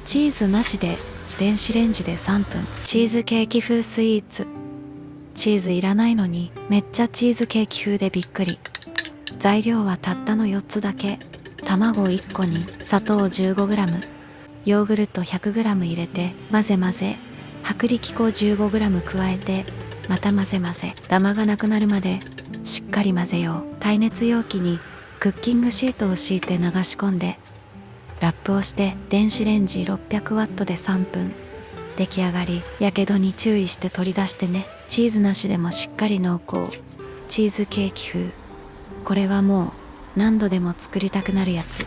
チーズなしで電子レンジで3分。チーズケーキ風スイーツ。チーズいらないのにめっちゃチーズケーキ風でびっくり。材料はたったの4つだけ。卵1個に砂糖 15g、 ヨーグルト 100g 入れて混ぜ混ぜ、薄力粉 15g 加えてまた混ぜ混ぜ、ダマがなくなるまでしっかり混ぜよう。耐熱容器にクッキングシートを敷いて流し込んでラップをして電子レンジ 600W で3分。出来上がり。やけどに注意して取り出してね。チーズなしでもしっかり濃厚。チーズケーキ風。これはもう何度でも作りたくなるやつ。